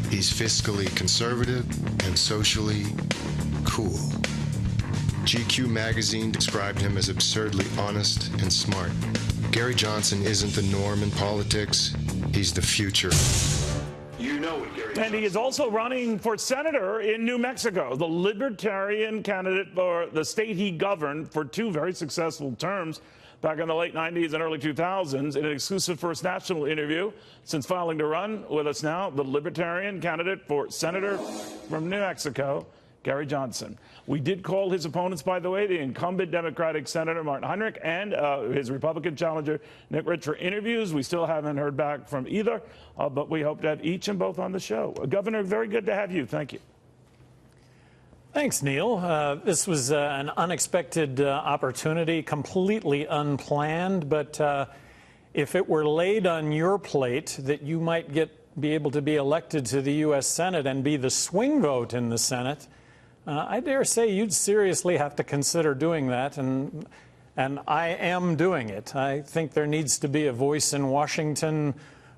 He's fiscally conservative and socially cool. GQ magazine described him as absurdly honest and smart. Gary Johnson isn't the norm in politics. He's the future. You know it, Gary. And he is also running for senator in New Mexico, the Libertarian candidate for the state he governed for 2 very successful terms back in the late 90s and early 2000s. In an exclusive First National interview since filing to run, with us now, the Libertarian candidate for senator from New Mexico, Gary Johnson. We did call his opponents, by the way, the incumbent Democratic Senator Martin Heinrich and his Republican challenger Nick Rich, for interviews. We still haven't heard back from either, but we hope to have each and both on the show. Governor, very good to have you. Thank you. Thanks, Neil. This was an unexpected opportunity, completely unplanned, but if it were laid on your plate that you might be able to be elected to the U.S. Senate and be the swing vote in the Senate, I dare say you'd seriously have to consider doing that, and I am doing it. I think there needs to be a voice in Washington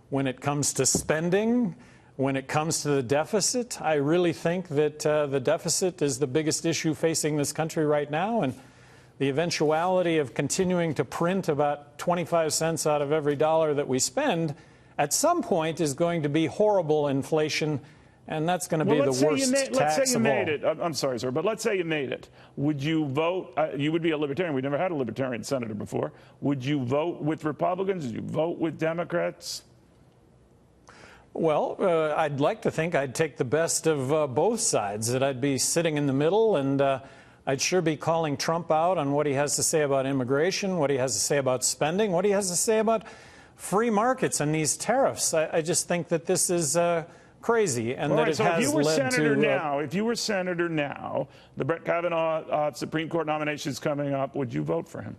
when it comes to spending, when it comes to the deficit. I really think that the deficit is the biggest issue facing this country right now, and the eventuality of continuing to print about 25 cents out of every dollar that we spend at some point is going to be horrible inflation. And that's going to be the worst tax let's say you of made all. it. I'm sorry, sir, but let's say you made it. Would you vote? You would be a Libertarian. We never had a Libertarian senator before. Would you vote with Republicans? Would you vote with Democrats? Well, I'd like to think I'd take the best of both sides, that I'd be sitting in the middle, and I'd sure be calling Trump out on what he has to say about immigration, what he has to say about spending, what he has to say about free markets and these tariffs. I just think that this is crazy, and that it has led to... If you were senator now, the Brett Kavanaugh Supreme Court nomination is coming up, would you vote for him?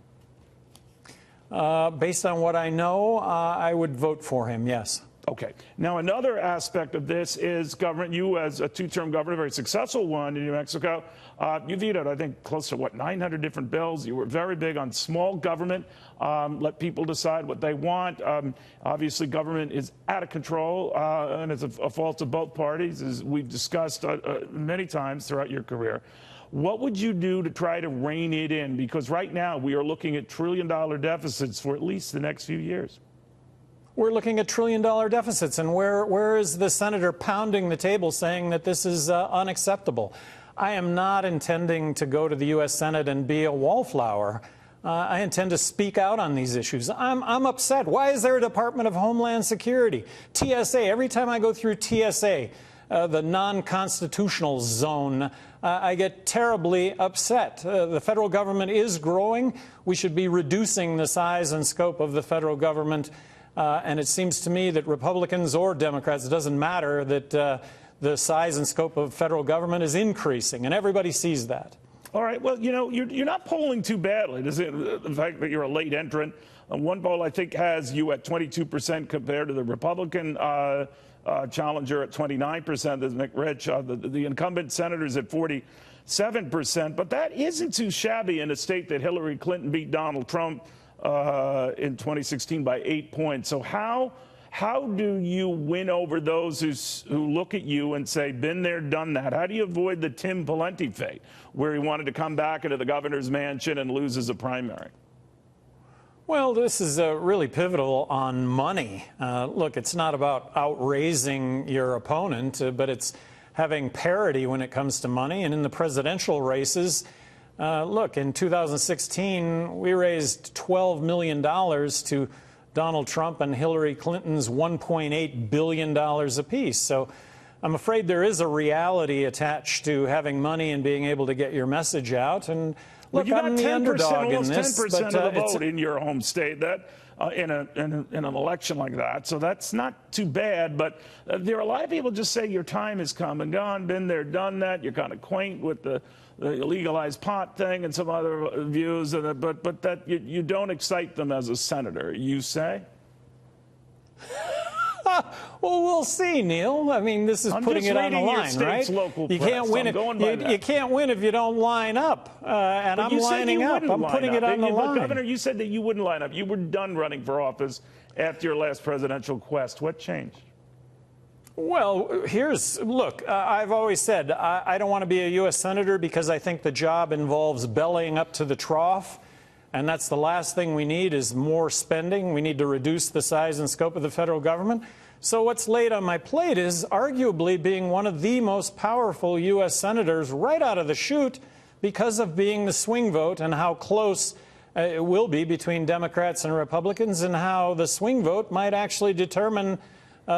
Based on what I know, I would vote for him, yes. Okay. Now, another aspect of this is government. You, as a 2-term governor, a very successful one in New Mexico, you vetoed, I think, close to, 900 different bills. You were very big on small government. Let people decide what they want. Obviously, government is out of control, and it's a fault of both parties, as we've discussed many times throughout your career. What would you do to try to rein it in? Because right now, we are looking at trillion-dollar deficits for at least the next few years. We're looking at trillion-dollar deficits, and where is the senator pounding the table saying that this is unacceptable? I am not intending to go to the U.S. Senate and be a wallflower. I intend to speak out on these issues. I'm upset. Why is there a Department of Homeland Security? TSA, every time I go through TSA, the non-constitutional zone, I get terribly upset. The federal government is growing. We should be reducing the size and scope of the federal government. And it seems to me that Republicans or Democrats, it doesn't matter, that the size and scope of federal government is increasing, and everybody sees that. All right. Well, you know, you're not polling too badly. The fact that you're a late entrant. One poll, I think, has you at 22% compared to the Republican challenger at 29%. There's Nick Rich. The incumbent senator's at 47%. But that isn't too shabby in a state that Hillary Clinton beat Donald Trump in 2016 by 8 points. So how do you win over those who look at you and say, been there, done that? How do you avoid the Tim Pawlenty fate, where he wanted to come back into the governor's mansion and loses a primary? Well, this is really pivotal on money. Look, it's not about outraising your opponent, but it's having parity when it comes to money. And in the presidential races, look, in 2016, we raised $12 million to Donald Trump and Hillary Clinton's $1.8 billion apiece. So I'm afraid there is a reality attached to having money and being able to get your message out. And look, well, I'm the underdog in this. Almost 10% of the vote in your home state that in an election like that. So that's not too bad. But there are a lot of people just say your time has come and gone, been there, done that. You're kind of quaint with the legalized pot thing and some other views, but that you don't excite them as a senator, you say? Well, we'll see, Neil. I mean, this is putting it on the line, right? You can't win you can't win if you don't line up. And I'm lining up. I'm putting it on the line. Governor, you said that you wouldn't line up. You were done running for office after your last presidential quest. What changed? Well, look, I've always said I don't want to be a U.S. Senator because I think the job involves bellying up to the trough, and that's the last thing we need is more spending. We need to reduce the size and scope of the federal government. So what's laid on my plate is arguably being one of the most powerful U.S. senators right out of the chute because of being the swing vote and how close it will be between Democrats and Republicans and how the swing vote might actually determine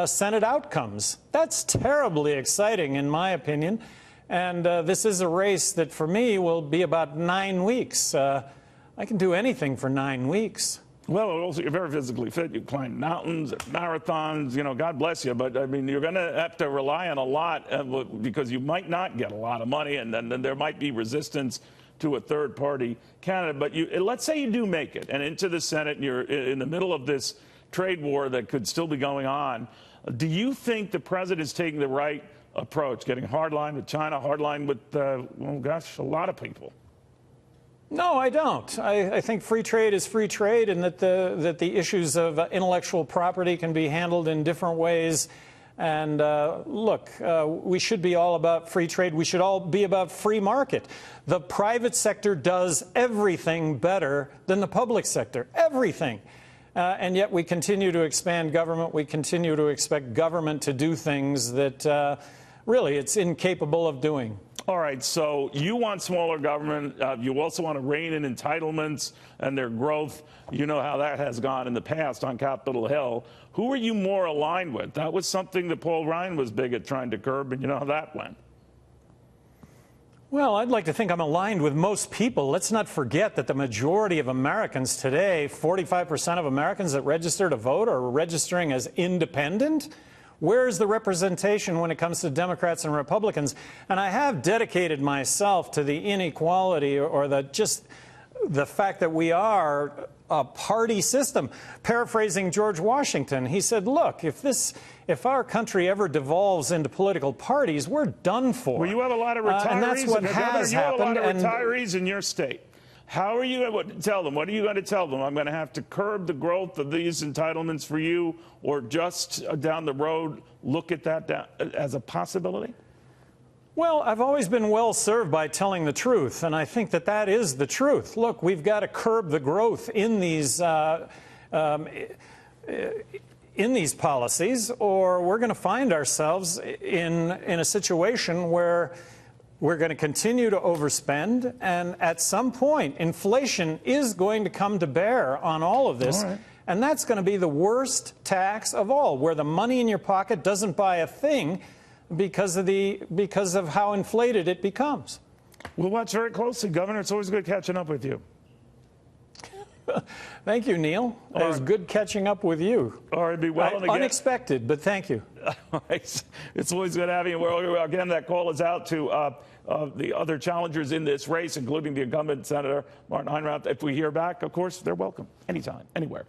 Senate outcomes. That's terribly exciting, in my opinion. And this is a race that, for me, will be about 9 weeks. I can do anything for 9 weeks. Well, also, you're very physically fit. You climb mountains, marathons, God bless you. But, I mean, you're going to have to rely on a lot because you might not get a lot of money, and then there might be resistance to a third-party candidate. But let's say you do make it and into the Senate, and you're in the middle of this trade war that could still be going on. Do you think the president is taking the right approach, getting hardline with China, hardline with, a lot of people? No, I don't. I think free trade is free trade, and that the issues of intellectual property can be handled in different ways. And look, we should be all about free trade. We should all be about free market. The private sector does everything better than the public sector, everything. And yet we continue to expand government. We continue to expect government to do things that really it's incapable of doing. All right, so you want smaller government. You also want to rein in entitlements and their growth. You know how that has gone in the past on Capitol Hill. Who are you more aligned with? That was something that Paul Ryan was big at trying to curb, and you know how that went. Well, I'd like to think I'm aligned with most people. Let's not forget that the majority of Americans today, 45% of Americans that register to vote, are registering as independent. Where's the representation when it comes to Democrats and Republicans? And I have dedicated myself to the inequality or the fact that we are a party system. Paraphrasing George Washington, he said, look, if our country ever devolves into political parties, we're done for. Well, you have a lot of retirees. And that's what has happened. You have a lot of retirees in your state. How are you going to tell them? What are you going to tell them? I'm going to have to curb the growth of these entitlements for you, or just down the road look at that as a possibility? Well, I've always been well served by telling the truth, and I think that is the truth. Look, we've got to curb the growth in these policies, or we're going to find ourselves in a situation where we're going to continue to overspend, and at some point, inflation is going to come to bear on all of this. All right. And that's going to be the worst tax of all, where the money in your pocket doesn't buy a thing because of how inflated it becomes. We'll watch very closely, Governor. It's always good catching up with you. Thank you, Neil. It was good catching up with you. All right, be well. Unexpected, but thank you. It's always good having you. Well, again, that call is out to the other challengers in this race, including the incumbent Senator Martin Heinroth. If we hear back, of course, they're welcome anytime, anywhere.